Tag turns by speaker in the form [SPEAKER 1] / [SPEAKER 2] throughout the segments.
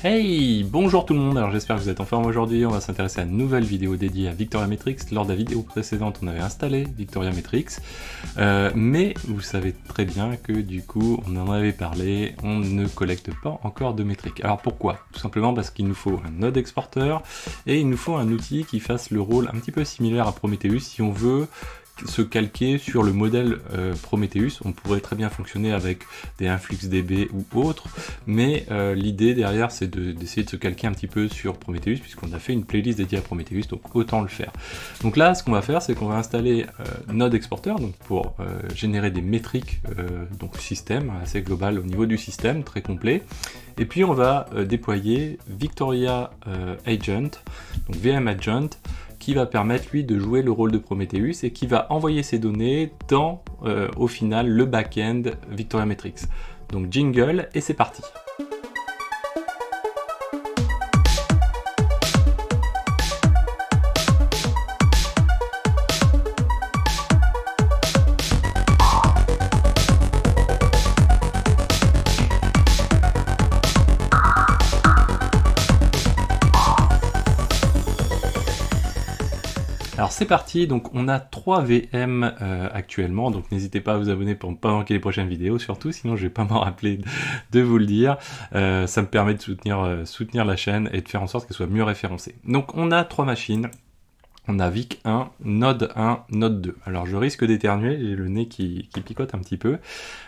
[SPEAKER 1] Hey, bonjour tout le monde, alors j'espère que vous êtes en forme aujourd'hui. On va s'intéresser à une nouvelle vidéo dédiée à Victoria Metrics. Lors de la vidéo précédente, on avait installé Victoria Metrics, mais vous savez très bien que du coup, on en avait parlé, on ne collecte pas encore de métriques. Alors pourquoi? Tout simplement parce qu'il nous faut un node exporteur et il nous faut un outil qui fasse le rôle un petit peu similaire à Prometheus si on veut se calquer sur le modèle Prometheus. On pourrait très bien fonctionner avec des InfluxDB ou autres, mais l'idée derrière c'est d'essayer de se calquer un petit peu sur Prometheus puisqu'on a fait une playlist dédiée à Prometheus, donc autant le faire. Donc là ce qu'on va faire c'est qu'on va installer Node Exporter donc pour générer des métriques donc système assez global au niveau du système, très complet, et puis on va déployer Victoria Agent, donc VM Agent, qui va permettre lui de jouer le rôle de Prometheus et qui va envoyer ses données dans au final le back-end Victoria Metrics. Donc jingle et c'est parti. Alors c'est parti, donc on a 3 VM actuellement, donc n'hésitez pas à vous abonner pour ne pas manquer les prochaines vidéos, surtout sinon je vais pas m'en rappeler de vous le dire. Ça me permet de soutenir la chaîne et de faire en sorte qu'elle soit mieux référencée. Donc on a 3 machines. On a Vic 1, Node 1, Node 2. Alors je risque d'éternuer, j'ai le nez qui picote un petit peu.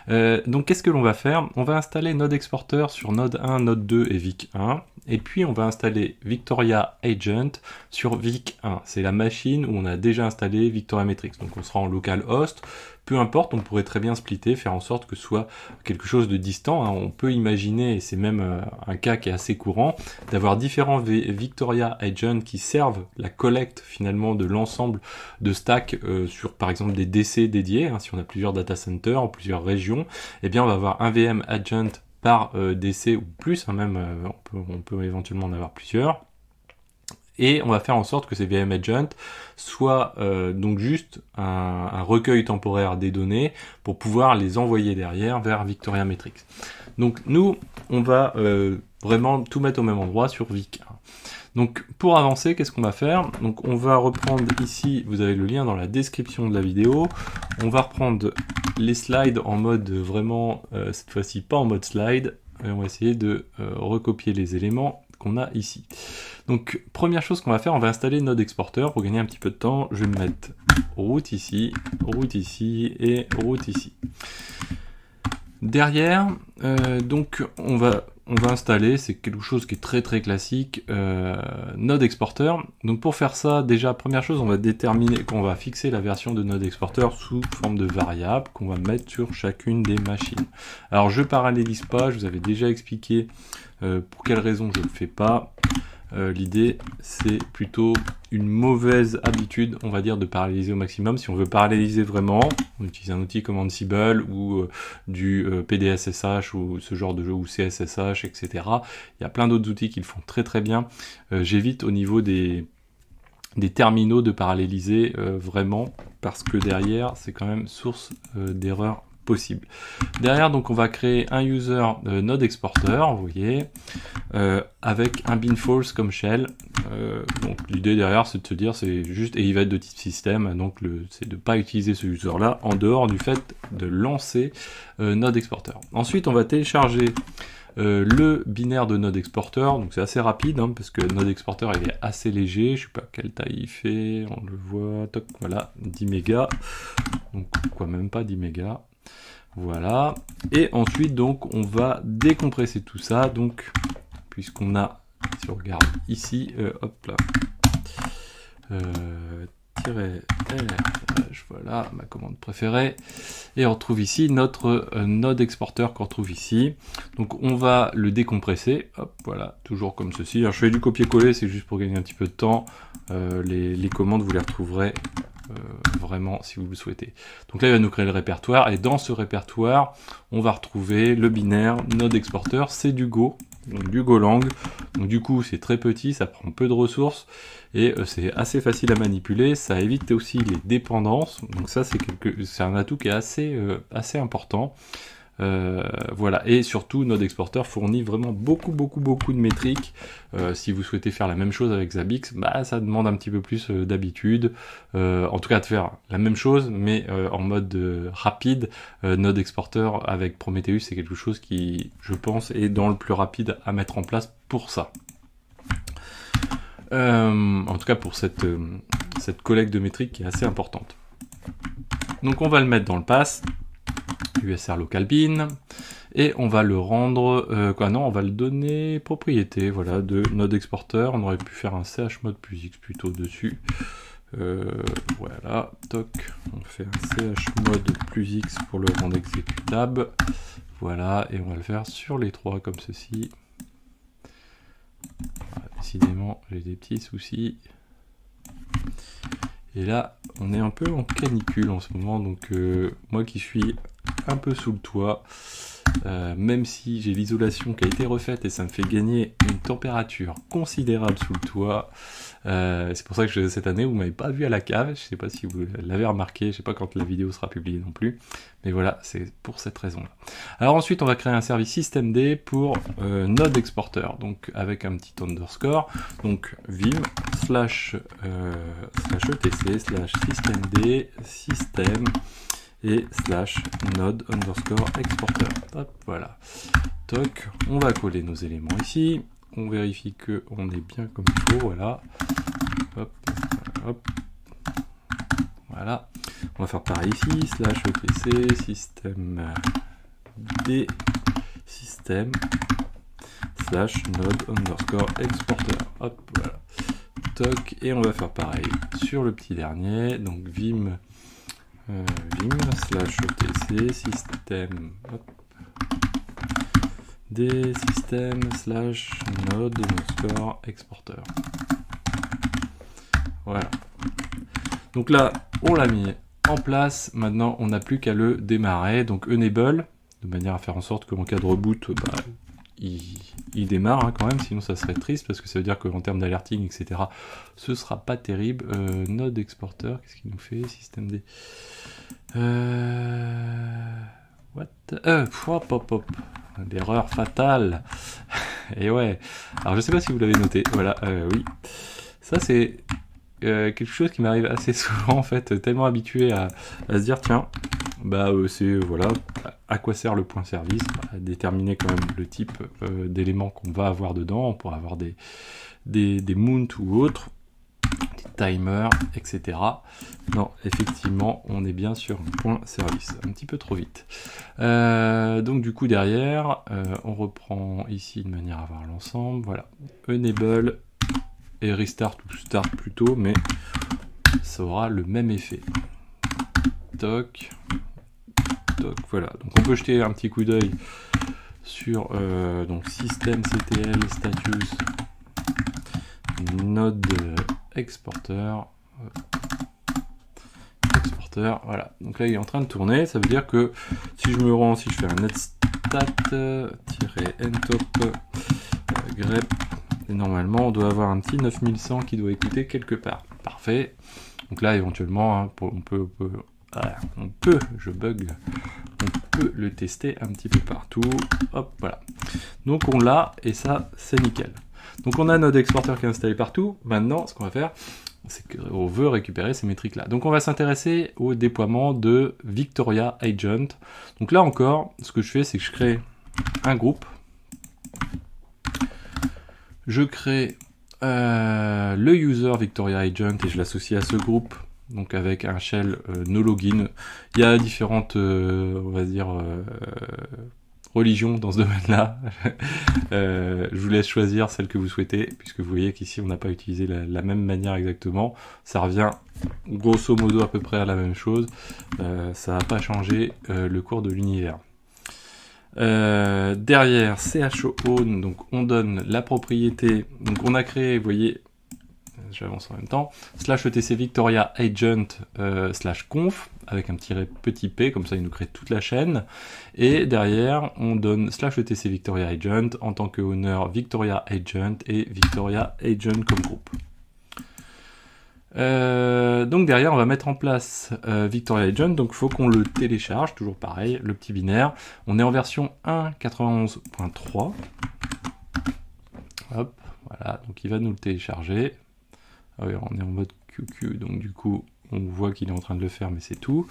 [SPEAKER 1] Donc qu'est-ce que l'on va faire? On va installer Node Exporter sur Node 1, Node 2 et Vic 1. Et puis on va installer Victoria Agent sur Vic 1. C'est la machine où on a déjà installé Victoria Metrics. Donc on sera en localhost. Peu importe, on pourrait très bien splitter, faire en sorte que ce soit quelque chose de distant. On peut imaginer, et c'est même un cas qui est assez courant, d'avoir différents Victoria Agents qui servent la collecte finalement de l'ensemble de stacks sur par exemple des DC dédiés. Si on a plusieurs data centers ou plusieurs régions, eh bien on va avoir un VM Agent par DC ou plus, même on peut éventuellement en avoir plusieurs. Et on va faire en sorte que ces VM Agents soient donc juste un recueil temporaire des données pour pouvoir les envoyer derrière vers Victoria Metrics. Donc nous, on va vraiment tout mettre au même endroit sur Vic 1. Donc pour avancer, qu'est-ce qu'on va faire? Donc on va reprendre ici, vous avez le lien dans la description de la vidéo, on va reprendre les slides en mode vraiment, cette fois-ci pas en mode slide, et on va essayer de recopier les éléments qu'on a ici. Donc première chose qu'on va faire, on va installer Node Exporter pour gagner un petit peu de temps. Je vais me mettre route ici et route ici. Derrière, donc on va installer, c'est quelque chose qui est très classique, Node Exporter. Donc pour faire ça, déjà première chose, on va déterminer qu'on va fixer la version de Node Exporter sous forme de variable qu'on va mettre sur chacune des machines. Alors je parallélise pas, je vous avais déjà expliqué pour quelles raisons je ne le fais pas. L'idée c'est plutôt une mauvaise habitude, on va dire, de paralléliser au maximum. Si on veut paralléliser vraiment, on utilise un outil comme Ansible ou du PDSSH ou ce genre de jeu, ou CSSH, etc. Il y a plein d'autres outils qui le font très bien. J'évite au niveau des terminaux de paralléliser vraiment, parce que derrière c'est quand même source d'erreurs possible. Derrière, donc on va créer un user Node Exporter, vous voyez, avec un bin false comme shell. Donc l'idée derrière c'est de se dire, c'est juste, et il va être de type système, donc c'est de ne pas utiliser ce user là en dehors du fait de lancer Node Exporter. Ensuite on va télécharger le binaire de Node Exporter, donc c'est assez rapide parce que Node Exporter il est assez léger, je sais pas quelle taille il fait, on le voit, toc, voilà, 10 mégas, donc quoi, même pas 10 mégas. Voilà, et ensuite donc on va décompresser tout ça, donc puisqu'on a, si on regarde ici, hop là, -lh, voilà ma commande préférée, et on retrouve ici notre Node Exporter qu'on retrouve ici. Donc on va le décompresser, hop, voilà, toujours comme ceci. Alors je fais du copier-coller, c'est juste pour gagner un petit peu de temps. Les commandes vous les retrouverez vraiment si vous le souhaitez. Donc là il va nous créer le répertoire, et dans ce répertoire on va retrouver le binaire Node Exporter, c'est du Go, donc du Golang. Donc du coup c'est très petit, ça prend peu de ressources et c'est assez facile à manipuler, ça évite aussi les dépendances, donc ça c'est un atout qui est assez important. Voilà, et surtout Node Exporter fournit vraiment beaucoup de métriques. Si vous souhaitez faire la même chose avec Zabbix, bah ça demande un petit peu plus d'habitude, en tout cas de faire la même chose mais en mode rapide. Node Exporter avec Prometheus, c'est quelque chose qui, je pense, est dans le plus rapide à mettre en place pour ça. En tout cas pour cette collecte de métriques qui est assez importante. Donc on va le mettre dans le pass USR local bin et on va le rendre on va le donner propriété, voilà, de Node Exporter. On aurait pu faire un chmod plus x plutôt dessus. Voilà, toc, on fait un chmod plus x pour le rendre exécutable. Voilà, et on va le faire sur les trois comme ceci. Voilà, décidément, j'ai des petits soucis. Et là, on est un peu en canicule en ce moment, donc moi qui suis un peu sous le toit, même si j'ai l'isolation qui a été refaite et ça me fait gagner une température considérable sous le toit. C'est pour ça que cette année vous m'avez pas vu à la cave, je sais pas si vous l'avez remarqué, je sais pas quand la vidéo sera publiée non plus, mais voilà, c'est pour cette raison là. Alors ensuite on va créer un service systemd pour Node Exporter, donc avec un petit underscore, donc vim slash etc slash systemd system et slash node underscore exporter. Hop, voilà. Toc, on va coller nos éléments ici. On vérifie que on est bien comme il faut. Voilà. Hop, hop. Voilà. On va faire pareil ici. Slash etc système d système slash node underscore exporter. Hop, voilà. Toc, et on va faire pareil sur le petit dernier. Donc vim slash etc système des systèmes slash node underscore exporter. Voilà. Donc là, on l'a mis en place. Maintenant, on n'a plus qu'à le démarrer. Donc enable, de manière à faire en sorte que mon cas de reboot, bah, il démarre hein, quand même, sinon ça serait triste parce que ça veut dire qu'en termes d'alerting, etc., ce sera pas terrible. Node exporter, qu'est-ce qu'il nous fait? Systemd. Hop. L'erreur fatale. Et ouais. Alors je sais pas si vous l'avez noté. Voilà, oui. Ça c'est quelque chose qui m'arrive assez souvent en fait, tellement habitué à se dire tiens, bah c'est voilà, à quoi sert le point service, à déterminer quand même le type d'éléments qu'on va avoir dedans. On pourra avoir des mounts ou autres, des timers, etc. Non, effectivement, on est bien sur un point service, un petit peu trop vite. Donc du coup derrière, on reprend ici de manière à voir l'ensemble. Voilà, enable et restart ou start plutôt, mais ça aura le même effet. Toc, toc, voilà. Donc on peut jeter un petit coup d'œil sur donc systemctl status node exporter. Voilà. Donc là il est en train de tourner. Ça veut dire que si je me rends, si je fais un netstat-ntop grep, et normalement on doit avoir un petit 9100 qui doit écouter quelque part. Parfait. Donc là éventuellement hein, on peut, je bug, on peut le tester un petit peu partout. Hop, voilà. Donc on l'a et ça c'est nickel. Donc on a notre exporteur qui est installé partout. Maintenant ce qu'on va faire, c'est qu'on veut récupérer ces métriques là. Donc on va s'intéresser au déploiement de Victoria Agent. Donc là encore, ce que je fais, c'est que je crée un groupe. Je crée le user Victoria Agent et je l'associe à ce groupe, donc avec un shell no login. Il y a différentes, on va dire, religions dans ce domaine-là. Je vous laisse choisir celle que vous souhaitez, puisque vous voyez qu'ici on n'a pas utilisé la même manière exactement. Ça revient grosso modo à peu près à la même chose. Ça n'a pas changé le cours de l'univers. Derrière chown, donc on donne la propriété, donc on a créé, vous voyez, j'avance en même temps, /etc Victoria Agent /conf avec un petit p, comme ça il nous crée toute la chaîne, et derrière on donne /etc Victoria Agent en tant que owner Victoria Agent et Victoria Agent comme groupe. Donc derrière, on va mettre en place Victoria Agent, donc il faut qu'on le télécharge, toujours pareil, le petit binaire. On est en version 1.91.3. Hop, voilà, donc il va nous le télécharger. Ah oui, on est en mode QQ, donc du coup, on voit qu'il est en train de le faire, mais c'est tout.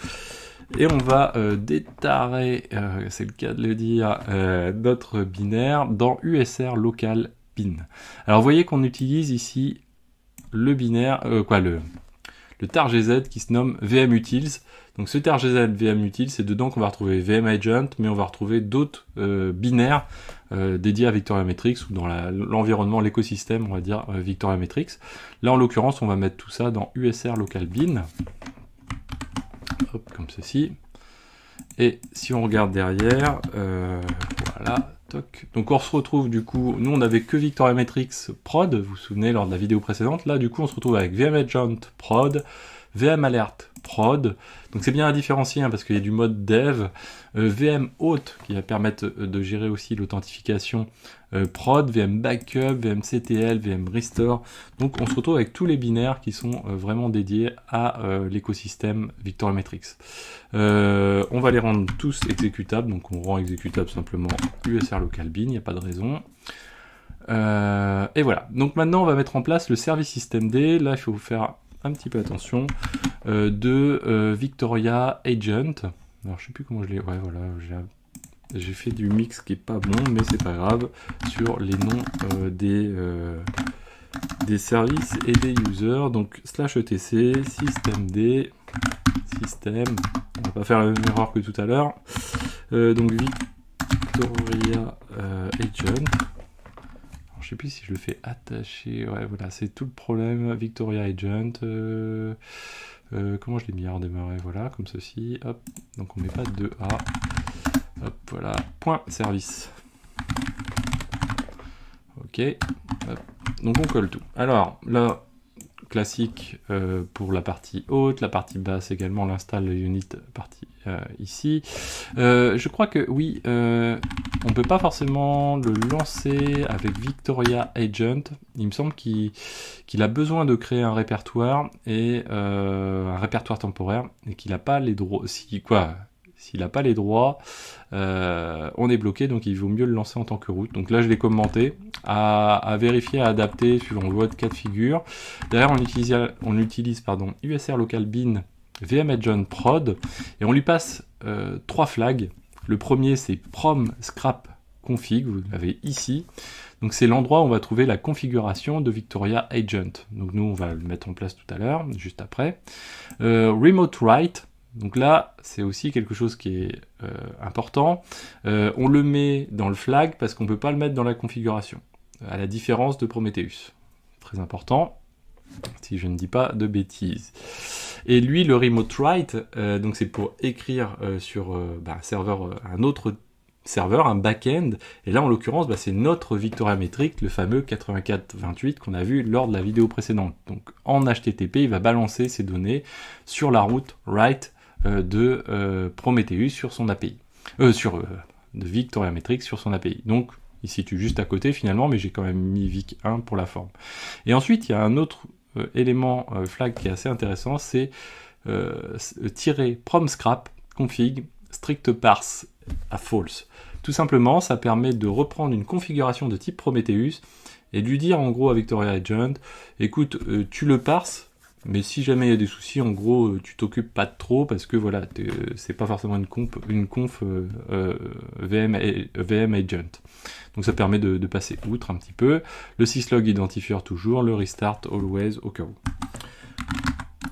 [SPEAKER 1] Et on va détarrer, c'est le cas de le dire, notre binaire dans USR Local Bin. Alors vous voyez qu'on utilise ici le binaire, le tar.gz qui se nomme vmutils. Donc ce tar.gz vmutils, c'est dedans qu'on va retrouver vmagent, mais on va retrouver d'autres binaires dédiés à Victoria Metrics ou dans l'environnement, l'écosystème, on va dire, Victoria Metrics. Là, en l'occurrence, on va mettre tout ça dans USR Local Bin. Hop, comme ceci. Et si on regarde derrière, voilà, toc. Donc on se retrouve du coup, nous on n'avait que Victoria Metrics prod, vous vous souvenez lors de la vidéo précédente, là du coup on se retrouve avec vmagent prod, vmalert prod, donc c'est bien à différencier parce qu'il y a du mode dev, vmauth qui va permettre de gérer aussi l'authentification prod, vmbackup, vmctl, vmrestore, donc on se retrouve avec tous les binaires qui sont vraiment dédiés à l'écosystème Victoria Metrics. On va les rendre tous exécutables, donc on rend exécutable simplement USR local bin, il n'y a pas de raison. Et voilà, donc maintenant on va mettre en place le service systemd, là il faut faire un petit peu attention, de Victoria Agent. Alors je sais plus comment je l'ai, ouais voilà, j'ai fait du mix qui est pas bon, mais c'est pas grave, sur les noms des services et des users, donc /etc, systemd, système, on va pas faire la même erreur que tout à l'heure, donc Victoria Agent. Alors, je sais plus si je le fais attacher, ouais voilà, c'est tout le problème, Victoria Agent, comment je l'ai mis à redémarrer, voilà, comme ceci, hop, donc on met pas 2A, hop, voilà, point service. Ok, hop. Donc on colle tout. Alors là, classique pour la partie haute, la partie basse également, on installe le unit partie ici. Je crois que oui, on peut pas forcément le lancer avec Victoria Agent. Il me semble qu'il a besoin de créer un répertoire et un répertoire temporaire et qu'il n'a pas les droits. S'il n'a pas les droits, on est bloqué, donc il vaut mieux le lancer en tant que route. Donc là, je l'ai commenté, à vérifier, à adapter suivant votre cas de figure. Derrière, on utilise USR Local Bin vmagent prod, et on lui passe 3 flags. Le premier, c'est prom scrap config, vous l'avez ici. Donc c'est l'endroit où on va trouver la configuration de Victoria Agent. Donc nous, on va le mettre en place tout à l'heure, juste après. Remote write. Donc là, c'est aussi quelque chose qui est important. On le met dans le flag parce qu'on ne peut pas le mettre dans la configuration, à la différence de Prometheus. Très important, si je ne dis pas de bêtises. Et lui, le remote write, donc c'est pour écrire sur un serveur, un autre serveur, un back-end. Et là, en l'occurrence, c'est notre Victoria Metrics, le fameux 8428 qu'on a vu lors de la vidéo précédente. Donc en HTTP, il va balancer ces données sur la route write de Prometheus sur son API, de Victoria Metrics sur son API. Donc il se situe juste à côté finalement, mais j'ai quand même mis Vic1 pour la forme. Et ensuite il y a un autre élément flag qui est assez intéressant, c'est prom scrap config strict parse à false. Tout simplement, ça permet de reprendre une configuration de type Prometheus et de lui dire en gros à Victoria Agent, écoute, tu le parses, mais si jamais il y a des soucis, en gros, tu t'occupes pas de trop parce que voilà, c'est pas forcément une conf VM Agent. Donc ça permet de passer outre un petit peu. Le syslog identifier toujours, le restart always au cas où.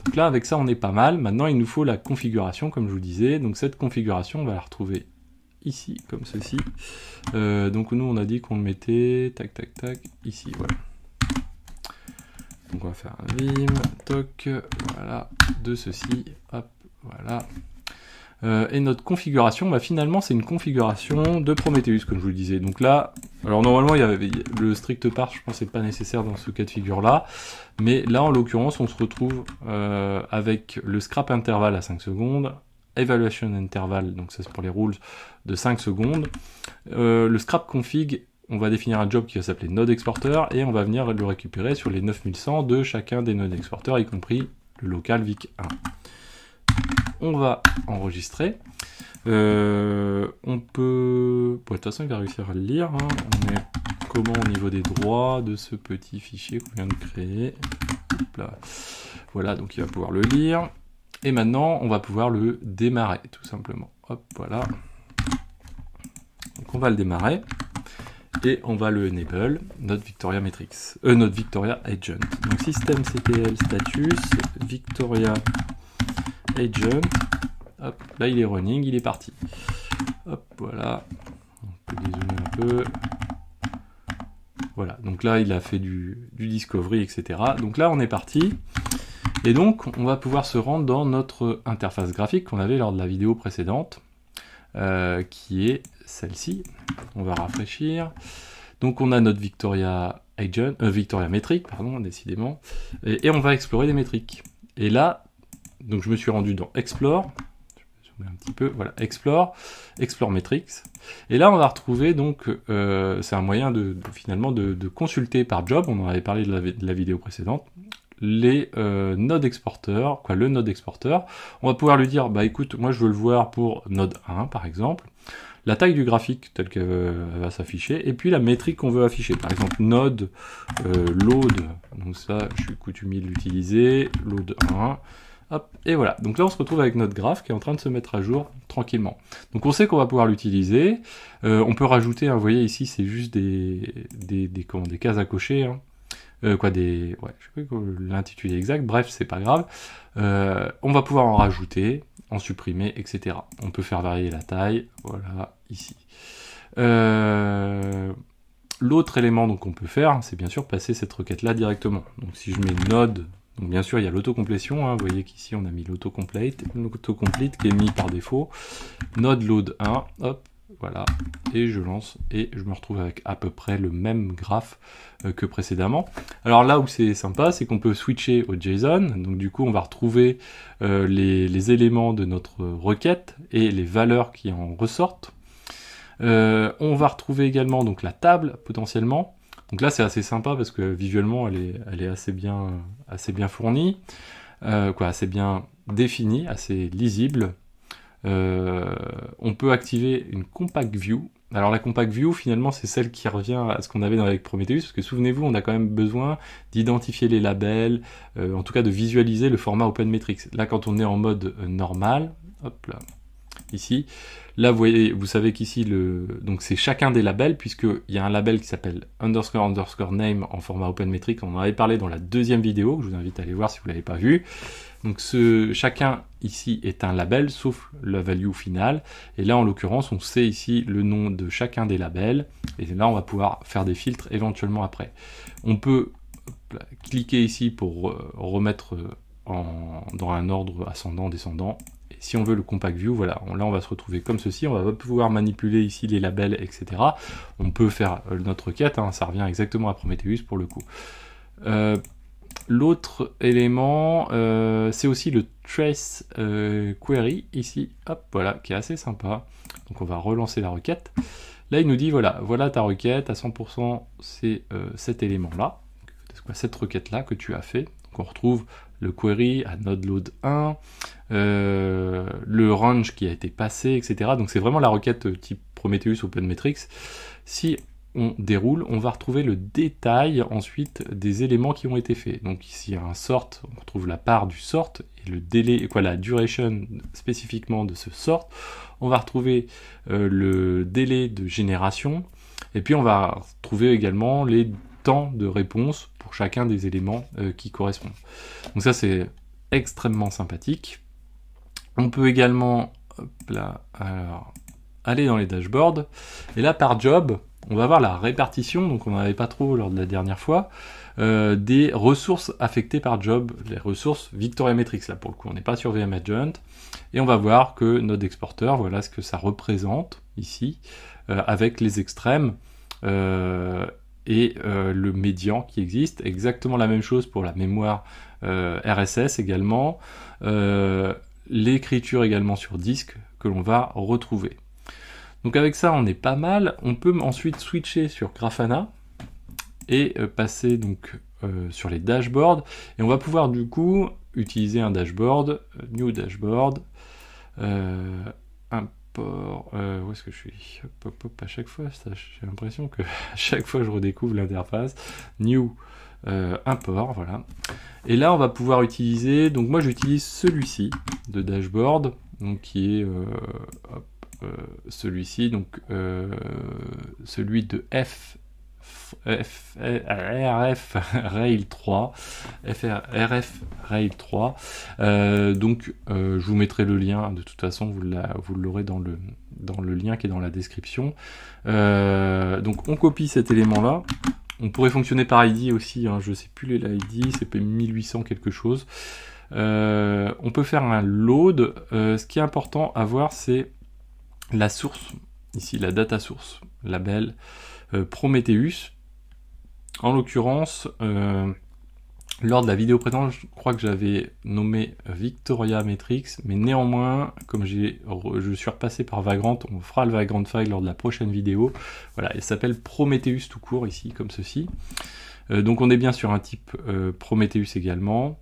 [SPEAKER 1] Donc là, avec ça, on est pas mal. Maintenant, il nous faut la configuration, comme je vous disais. Donc cette configuration, on va la retrouver ici, comme ceci. Donc nous, on a dit qu'on le mettait, tac, tac, tac, ici, voilà. Donc on va faire un vim, toc, voilà, de ceci, hop, voilà. Et notre configuration, finalement c'est une configuration de Prometheus, comme je vous le disais. Donc là, alors normalement il y avait le strict parse, je pense que c'est pas nécessaire dans ce cas de figure là, mais là en l'occurrence on se retrouve avec le scrap interval à 5 secondes, evaluation interval, donc ça c'est pour les rules, de 5 secondes, le scrap config on va définir un job qui va s'appeler node exporter et on va venir le récupérer sur les 9100 de chacun des nodes exporteurs, y compris le local VIC1. On va enregistrer. On peut... Bon, de toute façon, il va réussir à le lire. Hein. On est comment au niveau des droits de ce petit fichier qu'on vient de créer. Hop là. Voilà, donc il va pouvoir le lire. Et maintenant, on va pouvoir le démarrer, tout simplement. Hop, voilà. Donc on va le démarrer. Et on va le enable, notre Victoria Matrix, notre Victoria Agent. Donc systemctl status, Victoria Agent. Hop, là il est running, il est parti. Hop, voilà. On peut dézoomer un peu. Voilà, donc là il a fait du discovery, etc. Donc là on est parti. Et donc on va pouvoir se rendre dans notre interface graphique qu'on avait lors de la vidéo précédente, qui est celle-ci. On va rafraîchir. Donc on a notre Victoria Agent, Victoria Metric, pardon, décidément. Et on va explorer les métriques. Et là, donc je me suis rendu dans Explore. Je vais zoomer un petit peu, voilà, Explore Metrics. Et là on va retrouver donc, c'est un moyen finalement de consulter par job, on en avait parlé de la vidéo précédente, les nodes exporteurs, le node exporteur. On va pouvoir lui dire, bah écoute, moi je veux le voir pour node 1 par exemple, la taille du graphique telle qu'elle va s'afficher, et puis la métrique qu'on veut afficher. Par exemple, node load, donc ça je suis coutumier de l'utiliser, load 1, hop, et voilà. Donc là on se retrouve avec notre graphe qui est en train de se mettre à jour tranquillement. Donc on sait qu'on va pouvoir l'utiliser, on peut rajouter, hein, vous voyez ici c'est juste des cases à cocher, hein. Ouais, je sais pas l'intitulé exact, bref, c'est pas grave. On va pouvoir en rajouter, en supprimer, etc. On peut faire varier la taille, voilà, ici. L'autre élément qu'on peut faire, c'est bien sûr passer cette requête-là directement. Donc si je mets node, donc bien sûr il y a l'autocomplétion, hein, vous voyez qu'ici on a mis l'autocomplete qui est mis par défaut. Node load 1, hop, voilà, et je lance, et je me retrouve avec à peu près le même graphe que précédemment. Alors là où c'est sympa, c'est qu'on peut switcher au JSON, donc du coup on va retrouver les éléments de notre requête et les valeurs qui en ressortent. On va retrouver également donc la table potentiellement. Donc là c'est assez sympa parce que visuellement elle est assez bien fournie, assez bien définie, assez lisible. On peut activer une compact view. Alors la compact view finalement c'est celle qui revient à ce qu'on avait avec Prometheus, parce que souvenez-vous on a quand même besoin d'identifier les labels, en tout cas de visualiser le format OpenMetrics. Là quand on est en mode normal, hop là, ici, là vous savez qu'ici donc c'est chacun des labels, puisqu'il y a un label qui s'appelle _ name en format OpenMetrics. On en avait parlé dans la deuxième vidéo, que je vous invite à aller voir si vous ne l'avez pas vu. Donc chacun ici est un label, sauf la value finale. Et là, en l'occurrence, on sait ici le nom de chacun des labels. Et là, on va pouvoir faire des filtres éventuellement après. On peut cliquer ici pour remettre dans un ordre ascendant, descendant. Et si on veut le compact view, voilà, là, on va se retrouver comme ceci. On va pouvoir manipuler ici les labels, etc. On peut faire notre requête, hein, ça revient exactement à Prometheus pour le coup. L'autre élément, c'est aussi le trace query, ici, hop, voilà, qui est assez sympa. Donc on va relancer la requête. Là, il nous dit, voilà ta requête, à 100%, c'est cet élément-là, cette requête-là que tu as fait. Donc on retrouve le query à node load 1, le range qui a été passé, etc. Donc c'est vraiment la requête type Prometheus OpenMetrics. Si on déroule, on va retrouver le détail ensuite des éléments qui ont été faits. Donc ici, il y a un sort, on retrouve la part du sort et le délai, la duration spécifiquement de ce sort. On va retrouver le délai de génération, et puis on va retrouver également les temps de réponse pour chacun des éléments qui correspondent. Donc ça, c'est extrêmement sympathique. On peut également aller dans les dashboards, et là, par job, on va voir la répartition, donc on n'en avait pas trop lors de la dernière fois, des ressources affectées par job, les ressources Victoria Matrix. Là pour le coup on n'est pas sur VM Agent, et on va voir que node exporter, voilà ce que ça représente ici, avec les extrêmes et le médian qui existe. Exactement la même chose pour la mémoire RSS également, l'écriture également sur disque que l'on va retrouver. Donc avec ça, on est pas mal. On peut ensuite switcher sur Grafana et passer donc sur les dashboards. Et on va pouvoir du coup utiliser un dashboard, new dashboard, import, où est-ce que je suis? Hop, hop, hop, à chaque fois, j'ai l'impression que à chaque fois je redécouvre l'interface. New import, voilà. Et là, on va pouvoir utiliser, donc moi j'utilise celui-ci de dashboard, donc qui est celui-ci, donc celui de RF Rail 3, RF Rail 3. Donc je vous mettrai le lien, de toute façon vous l'aurez dans le lien qui est dans la description. Donc on copie cet élément là. On pourrait fonctionner par ID aussi, hein, je sais plus les ID, c'est 1800 quelque chose. On peut faire un load. Ce qui est important à voir, c'est la source, ici la data source, label Prometheus. En l'occurrence, lors de la vidéo précédente, je crois que j'avais nommé Victoria Metrics, mais néanmoins, comme je suis repassé par Vagrant, on fera le Vagrant file lors de la prochaine vidéo. Voilà, il s'appelle Prometheus tout court ici, comme ceci. Donc on est bien sur un type Prometheus également.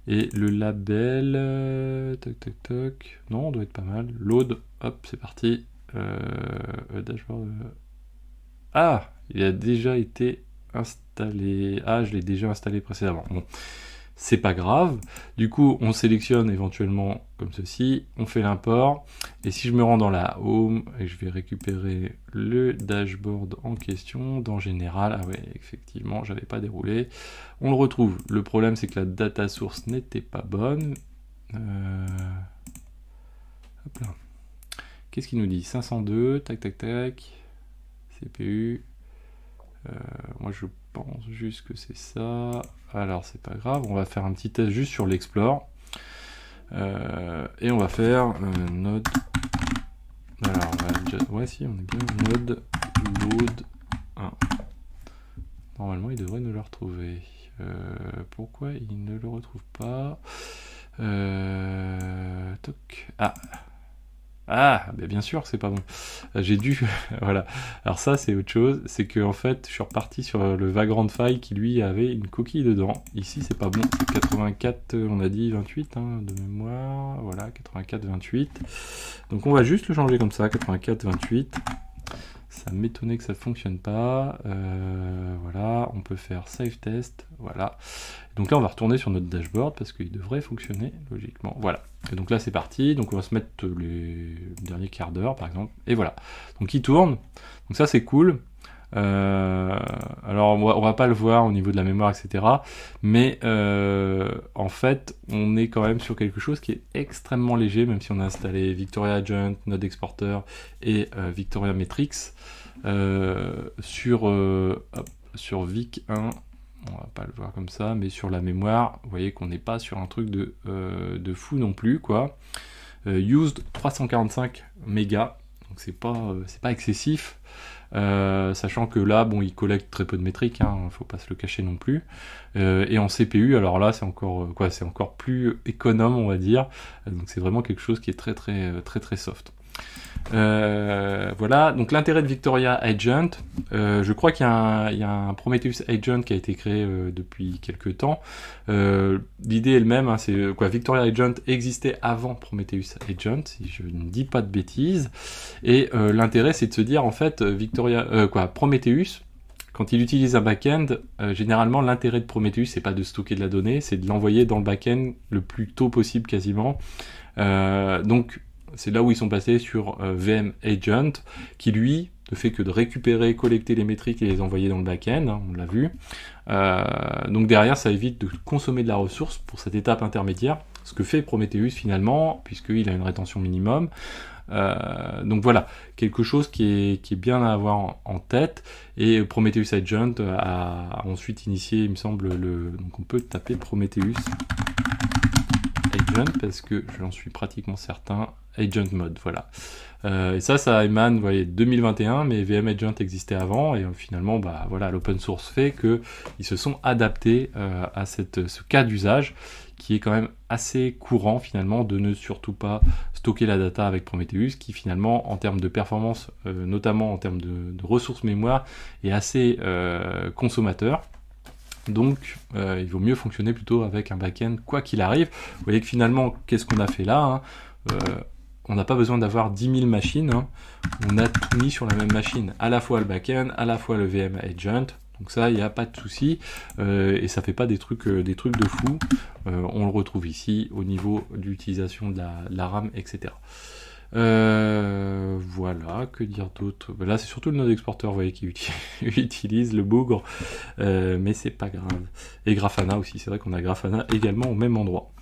[SPEAKER 1] Et le label, toc toc toc, non, on doit être pas mal. Load, hop, c'est parti. Dashboard. Ah, il a déjà été installé. Ah, je l'ai déjà installé précédemment. Bon, c'est pas grave. Du coup, on sélectionne éventuellement comme ceci. On fait l'import. Et si je me rends dans la home et je vais récupérer le dashboard en question, dans général, ah ouais, effectivement, j'avais pas déroulé. On le retrouve. Le problème, c'est que la data source n'était pas bonne. Hop là. Qu'est-ce qu'il nous dit? 502, tac tac tac. CPU. Moi je pense juste que c'est ça. Alors c'est pas grave, on va faire un petit test juste sur l'explore. Et on va faire node. Alors ouais, si on est bien, node load 1. Normalement il devrait nous le retrouver. Pourquoi il ne le retrouve pas? Toc. Ah, bah bien sûr que c'est pas bon. J'ai dû... voilà. Alors ça, c'est autre chose. C'est que en fait, je suis reparti sur le Vagrant file qui, lui, avait une coquille dedans. Ici, c'est pas bon. C'est 84, on a dit 28, hein, de mémoire. Voilà, 84, 28. Donc on va juste le changer comme ça, 84, 28. Ça m'étonnait que ça ne fonctionne pas. Voilà, on peut faire save test. Voilà. Donc là, on va retourner sur notre dashboard parce qu'il devrait fonctionner logiquement. Voilà. Et donc là, c'est parti. Donc on va se mettre les derniers quarts d'heure, par exemple. Et voilà. Donc il tourne. Donc ça, c'est cool. Alors on va pas le voir au niveau de la mémoire, etc. Mais en fait, on est quand même sur quelque chose qui est extrêmement léger, même si on a installé Victoria Agent, Node Exporter et Victoria Metrics. Sur Vic 1, on va pas le voir comme ça, mais sur la mémoire, vous voyez qu'on n'est pas sur un truc de fou non plus, quoi. Used 345 mégas, donc c'est pas excessif. Sachant que là, bon, il collecte très peu de métriques, hein, faut pas se le cacher non plus. Et en CPU, alors là, c'est encore c'est encore plus économe, on va dire. Donc c'est vraiment quelque chose qui est très soft. Voilà, donc l'intérêt de Victoria Agent, je crois qu'il y a un Prometheus Agent qui a été créé depuis quelques temps. L'idée est le même, hein, c'est quoi, Victoria Agent existait avant Prometheus Agent, si je ne dis pas de bêtises. Et l'intérêt, c'est de se dire, en fait, Prometheus, quand il utilise un back-end, généralement l'intérêt de Prometheus, c'est pas de stocker de la donnée, c'est de l'envoyer dans le back-end le plus tôt possible quasiment. Donc c'est là où ils sont passés sur VM Agent, qui lui ne fait que de récupérer, collecter les métriques et les envoyer dans le back-end, hein, on l'a vu. Donc derrière, ça évite de consommer de la ressource pour cette étape intermédiaire, ce que fait Prometheus finalement, puisqu'il a une rétention minimum. Donc voilà, quelque chose qui est bien à avoir en tête. Et Prometheus Agent a ensuite initié, il me semble, donc on peut taper Prometheus Agent parce que j'en suis pratiquement certain. Agent Mode, voilà. Et ça émane, vous voyez, 2021, mais VM Agent existait avant, et finalement, bah voilà, l'open source fait qu'ils se sont adaptés à ce cas d'usage qui est quand même assez courant finalement de ne surtout pas stocker la data avec Prometheus, qui finalement en termes de performance, notamment en termes de ressources mémoire, est assez consommateur. Donc il vaut mieux fonctionner plutôt avec un back-end quoi qu'il arrive. Vous voyez que finalement, qu'est-ce qu'on a fait là, hein, on n'a pas besoin d'avoir 10 000 machines, hein. On a tout mis sur la même machine, à la fois le back-end, à la fois le VM agent. Donc ça, il n'y a pas de souci, et ça fait pas des trucs de fou. On le retrouve ici au niveau de l'utilisation de la RAM, etc. Voilà, que dire d'autre? Là, c'est surtout le node exporter, vous voyez, qui utilise le bougre, mais c'est pas grave. Et Grafana aussi, c'est vrai qu'on a Grafana également au même endroit.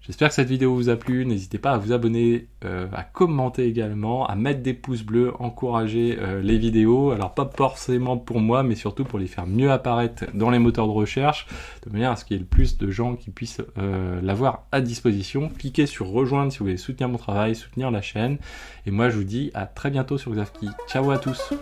[SPEAKER 1] J'espère que cette vidéo vous a plu, n'hésitez pas à vous abonner, à commenter également, à mettre des pouces bleus, encourager les vidéos, alors pas forcément pour moi, mais surtout pour les faire mieux apparaître dans les moteurs de recherche, de manière à ce qu'il y ait le plus de gens qui puissent l'avoir à disposition. Cliquez sur rejoindre si vous voulez soutenir mon travail, soutenir la chaîne, et moi je vous dis à très bientôt sur Xavki. Ciao à tous.